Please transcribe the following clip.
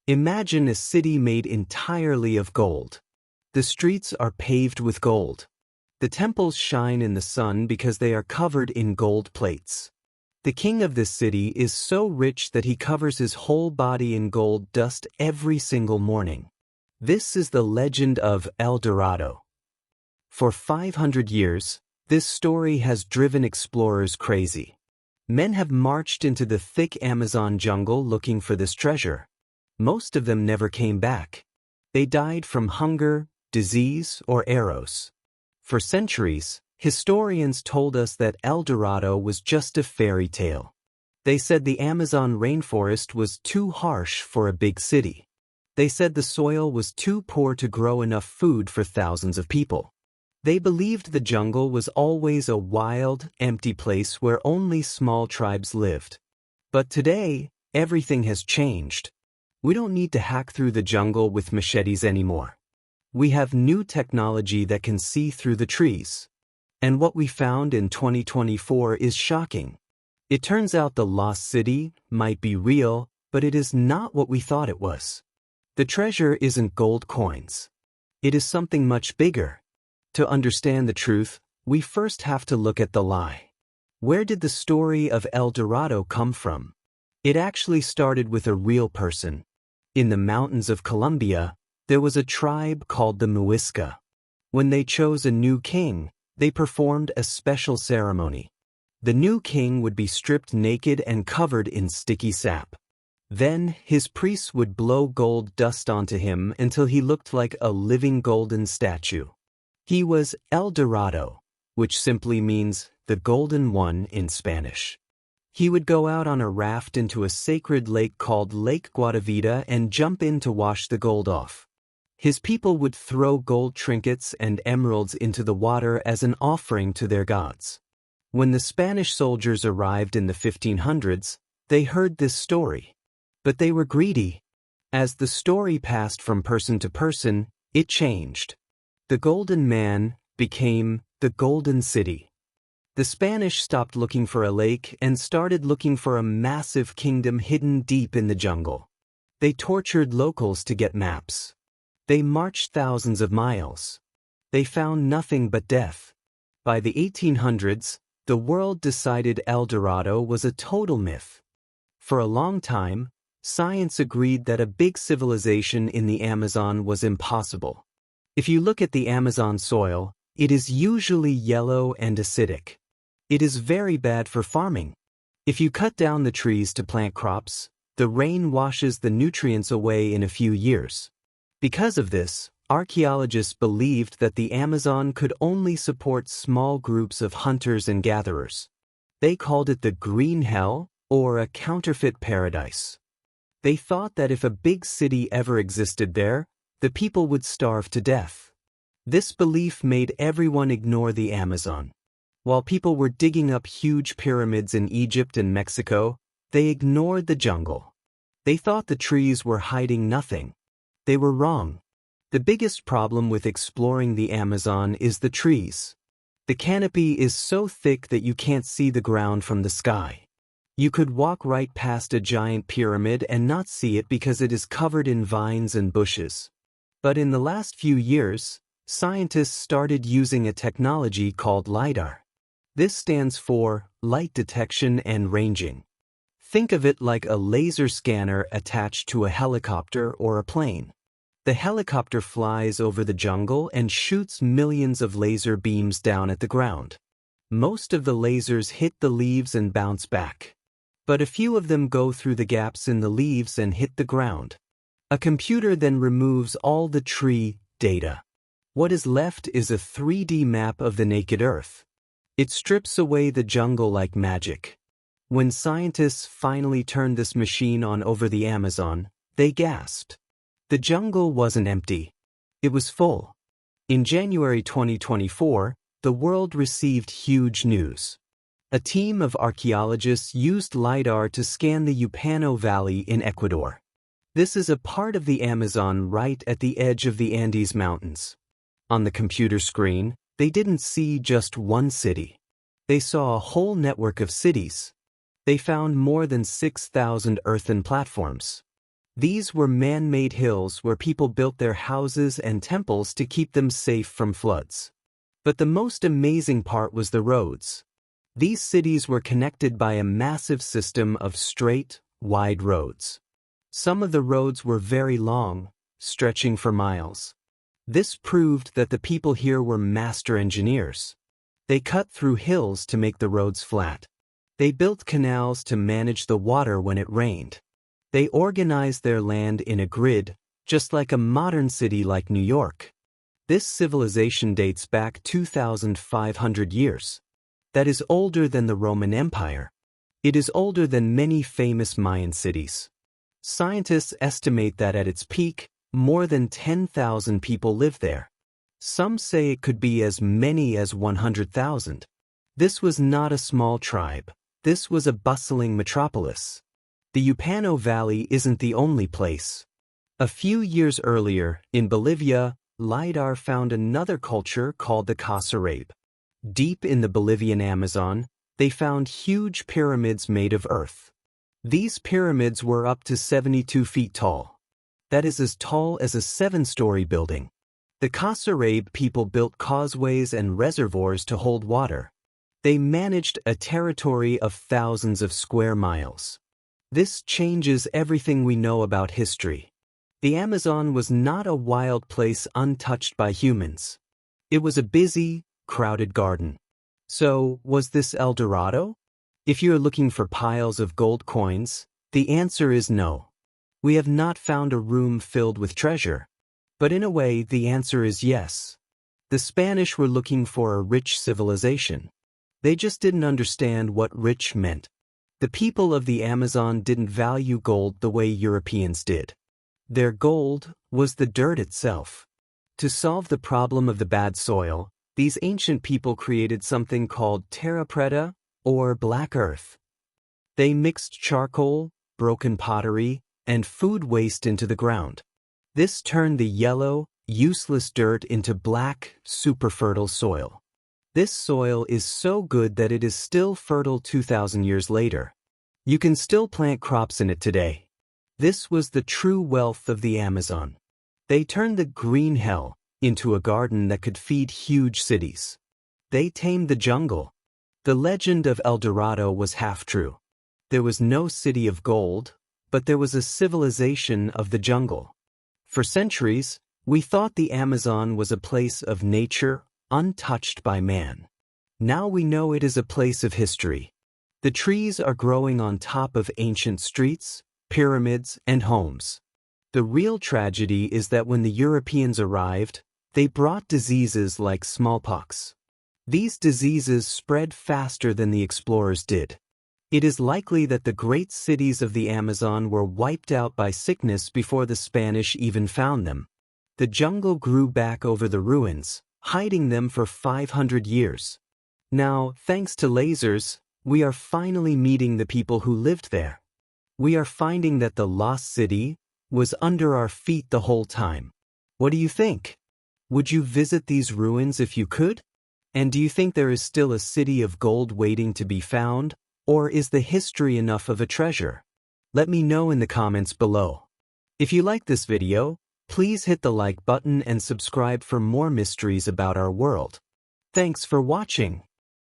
Imagine a city made entirely of gold. The streets are paved with gold. The temples shine in the sun because they are covered in gold plates. The king of this city is so rich that he covers his whole body in gold dust every single morning. This is the legend of El Dorado. For 500 years, this story has driven explorers crazy. Men have marched into the thick Amazon jungle looking for this treasure. Most of them never came back. They died from hunger, disease, or arrows. For centuries, historians told us that El Dorado was just a fairy tale. They said the Amazon rainforest was too harsh for a big city. They said the soil was too poor to grow enough food for thousands of people. They believed the jungle was always a wild, empty place where only small tribes lived. But today, everything has changed. We don't need to hack through the jungle with machetes anymore. We have new technology that can see through the trees. And what we found in 2024 is shocking. It turns out the lost city might be real, but it is not what we thought it was. The treasure isn't gold coins. It is something much bigger. To understand the truth, we first have to look at the lie. Where did the story of El Dorado come from? It actually started with a real person. In the mountains of Colombia, there was a tribe called the Muisca. When they chose a new king, they performed a special ceremony. The new king would be stripped naked and covered in sticky sap. Then, his priests would blow gold dust onto him until he looked like a living golden statue. He was El Dorado, which simply means the golden one in Spanish. He would go out on a raft into a sacred lake called Lake Guatavita and jump in to wash the gold off. His people would throw gold trinkets and emeralds into the water as an offering to their gods. When the Spanish soldiers arrived in the 1500s, they heard this story. But they were greedy. As the story passed from person to person, it changed. The Golden Man became the Golden City. The Spanish stopped looking for a lake and started looking for a massive kingdom hidden deep in the jungle. They tortured locals to get maps. They marched thousands of miles. They found nothing but death. By the 1800s, the world decided El Dorado was a total myth. For a long time, science agreed that a big civilization in the Amazon was impossible. If you look at the Amazon soil, it is usually yellow and acidic. It is very bad for farming. If you cut down the trees to plant crops, the rain washes the nutrients away in a few years. Because of this, archaeologists believed that the Amazon could only support small groups of hunters and gatherers. They called it the Green Hell or a counterfeit paradise. They thought that if a big city ever existed there, the people would starve to death. This belief made everyone ignore the Amazon. While people were digging up huge pyramids in Egypt and Mexico, they ignored the jungle. They thought the trees were hiding nothing. They were wrong. The biggest problem with exploring the Amazon is the trees. The canopy is so thick that you can't see the ground from the sky. You could walk right past a giant pyramid and not see it because it is covered in vines and bushes. But in the last few years, scientists started using a technology called LiDAR. This stands for light detection and ranging. Think of it like a laser scanner attached to a helicopter or a plane. The helicopter flies over the jungle and shoots millions of laser beams down at the ground. Most of the lasers hit the leaves and bounce back. But a few of them go through the gaps in the leaves and hit the ground. A computer then removes all the tree data. What is left is a 3D map of the naked earth. It strips away the jungle like magic. When scientists finally turned this machine on over the Amazon, they gasped. The jungle wasn't empty. It was full. In January 2024, the world received huge news. A team of archaeologists used LiDAR to scan the Upano Valley in Ecuador. This is a part of the Amazon right at the edge of the Andes Mountains. On the computer screen, they didn't see just one city. They saw a whole network of cities. They found more than 6,000 earthen platforms. These were man-made hills where people built their houses and temples to keep them safe from floods. But the most amazing part was the roads. These cities were connected by a massive system of straight, wide roads. Some of the roads were very long, stretching for miles. This proved that the people here were master engineers. They cut through hills to make the roads flat. They built canals to manage the water when it rained. They organized their land in a grid, just like a modern city like New York. This civilization dates back 2,500 years. That is older than the Roman Empire. It is older than many famous Mayan cities. Scientists estimate that at its peak, more than 10,000 people lived there. Some say it could be as many as 100,000. This was not a small tribe. This was a bustling metropolis. The Upano Valley isn't the only place. A few years earlier, in Bolivia, LiDAR found another culture called the Kasarabe. Deep in the Bolivian Amazon, they found huge pyramids made of earth. These pyramids were up to 72 feet tall. That is as tall as a 7-story building. The Kasarabe people built causeways and reservoirs to hold water. They managed a territory of thousands of square miles. This changes everything we know about history. The Amazon was not a wild place untouched by humans. It was a busy, crowded garden. So, was this El Dorado? If you are looking for piles of gold coins, the answer is no. We have not found a room filled with treasure. But in a way, the answer is yes. The Spanish were looking for a rich civilization. They just didn't understand what rich meant. The people of the Amazon didn't value gold the way Europeans did. Their gold was the dirt itself. To solve the problem of the bad soil, these ancient people created something called terra preta, or black earth. They mixed charcoal, broken pottery, and food waste into the ground. This turned the yellow, useless dirt into black, super fertile soil. This soil is so good that it is still fertile 2,000 years later. You can still plant crops in it today. This was the true wealth of the Amazon. They turned the green hell into a garden that could feed huge cities. They tamed the jungle. The legend of El Dorado was half true. There was no city of gold, but there was a civilization of the jungle. For centuries, we thought the Amazon was a place of nature, untouched by man. Now we know it is a place of history. The trees are growing on top of ancient streets, pyramids, and homes. The real tragedy is that when the Europeans arrived, they brought diseases like smallpox. These diseases spread faster than the explorers did. It is likely that the great cities of the Amazon were wiped out by sickness before the Spanish even found them. The jungle grew back over the ruins, hiding them for 500 years. Now, thanks to lasers, we are finally meeting the people who lived there. We are finding that the lost city was under our feet the whole time. What do you think? Would you visit these ruins if you could? And do you think there is still a city of gold waiting to be found, or is the history enough of a treasure? Let me know in the comments below. If you like this video, please hit the like button and subscribe for more mysteries about our world. Thanks for watching.